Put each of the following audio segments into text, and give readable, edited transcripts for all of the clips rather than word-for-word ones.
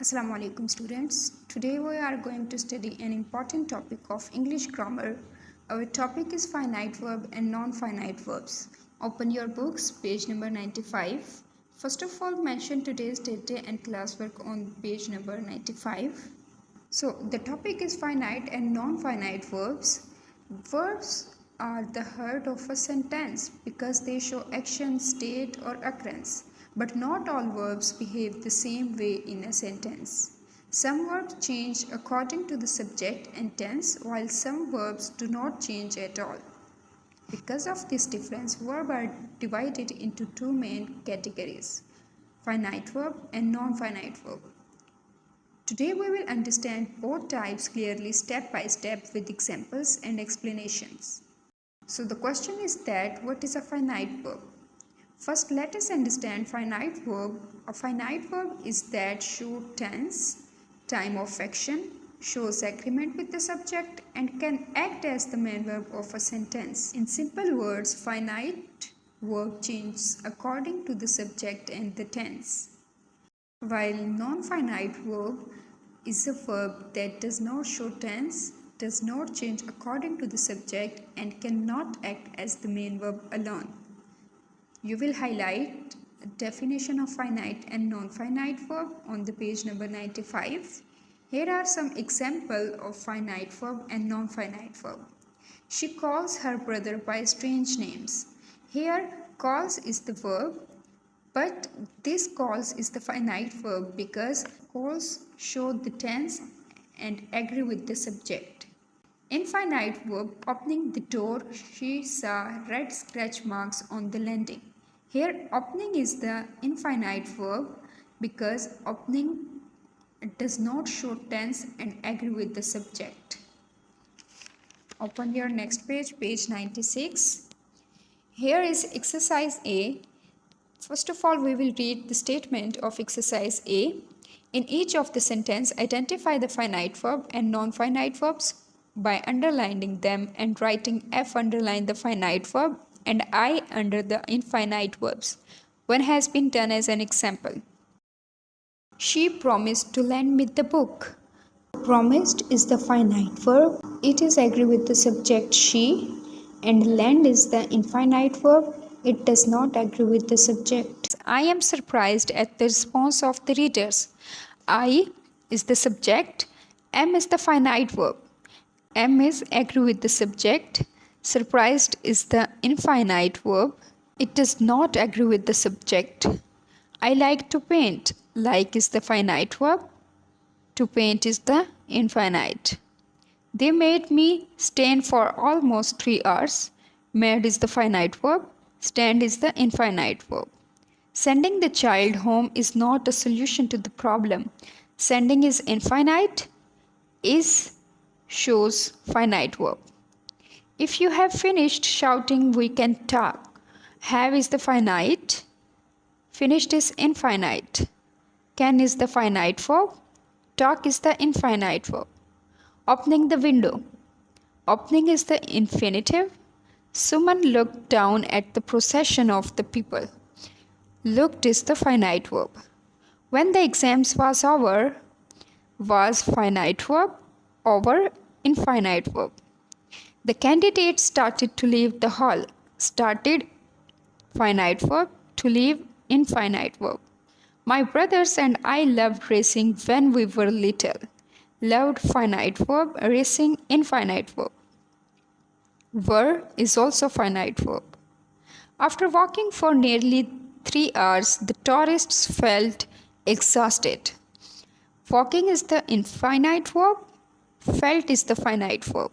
Assalamu alaikum students. Today we are going to study an important topic of English grammar. Our topic is finite verb and non-finite verbs. Open your books, page number 95. First of all, mention today's date and classwork on page number 95. So the topic is finite and non-finite verbs. Verbs are the heart of a sentence because they show action, state or occurrence. But not all verbs behave the same way in a sentence. Some verbs change according to the subject and tense, while some verbs do not change at all. Because of this difference, verbs are divided into two main categories: finite verb and non-finite verb. Today we will understand both types clearly step by step with examples and explanations. So the question is that what is a finite verb? First, let us understand finite verb. A finite verb is that shows tense, time of action, shows agreement with the subject, and can act as the main verb of a sentence. In simple words, finite verb changes according to the subject and the tense, while non-finite verb is a verb that does not show tense, does not change according to the subject, and cannot act as the main verb alone. You will highlight a definition of finite and non-finite verb on the page number 95. Here are some examples of finite verb and non-finite verb. She calls her brother by strange names. Here, calls is the verb, but this calls is the finite verb because calls show the tense and agree with the subject. Infinite verb, opening the door, she saw red scratch marks on the landing. Here, opening is the infinite verb because opening does not show tense and agree with the subject. Open your next page, page 96. Here is exercise A. First of all, we will read the statement of exercise A. In each of the sentence, identify the finite verb and non-finite verbs by underlining them and writing F underline the finite verb and I under the infinite verbs. One has been done as an example. She promised to lend me the book. Promised is the finite verb. It is agree with the subject she, and lend is the infinite verb. It does not agree with the subject. I am surprised at the response of the readers. I is the subject. Am is the finite verb. Am is agree with the subject. Surprised is the infinite verb. It does not agree with the subject. I like to paint. Like is the finite verb. To paint is the infinite. They made me stand for almost 3 hours. Made is the finite verb. Stand is the infinite verb. Sending the child home is not a solution to the problem. Sending is infinite. Is shows finite verb. If you have finished shouting, we can talk. Have is the finite. Finished is infinite. Can is the finite verb. Talk is the infinite verb. Opening the window. Opening is the infinitive. Suman looked down at the procession of the people. Looked is the finite verb. When the exams was over, was finite verb, over infinite verb. The candidate started to leave the hall. Started finite verb, to leave infinite verb. My brothers and I loved racing when we were little. Loved finite verb, racing infinite verb. Were is also finite verb. After walking for nearly 3 hours, the tourists felt exhausted. Walking is the infinite verb. Felt is the finite verb.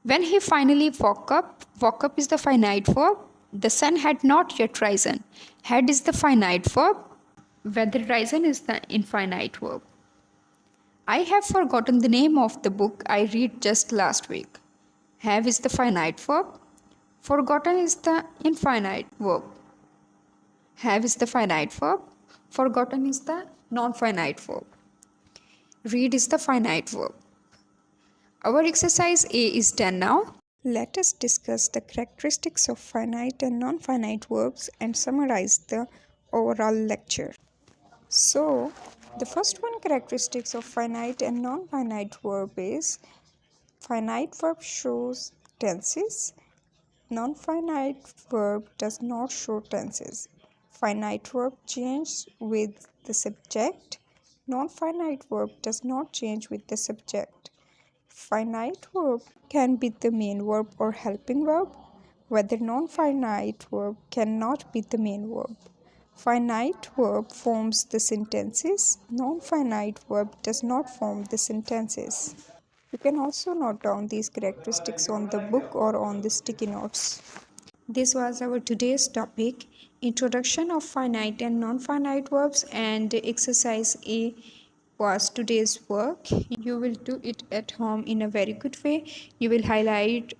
When he finally woke up is the finite verb. The sun had not yet risen. Had is the finite verb. Whether risen is the infinite verb. I have forgotten the name of the book I read just last week. Have is the finite verb. Forgotten is the infinite verb. Have is the finite verb. Forgotten is the non-finite verb. Read is the finite verb. Our exercise A is done now. Let us discuss the characteristics of finite and non-finite verbs and summarize the overall lecture. So, the first one characteristics of finite and non-finite verb is finite verb shows tenses. Non-finite verb does not show tenses. Finite verb changes with the subject. Non-finite verb does not change with the subject. Finite verb can be the main verb or helping verb, whether non-finite verb cannot be the main verb. Finite verb forms the sentences. Non-finite verb does not form the sentences. You can also note down these characteristics on the book or on the sticky notes. This was our today's topic, introduction of finite and non-finite verbs, and exercise A was today's work. You will do it at home in a very good way. You will highlight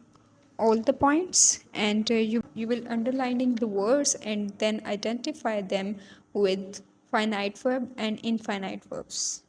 all the points and you will underlining the words and then identify them with finite verb and infinite verbs.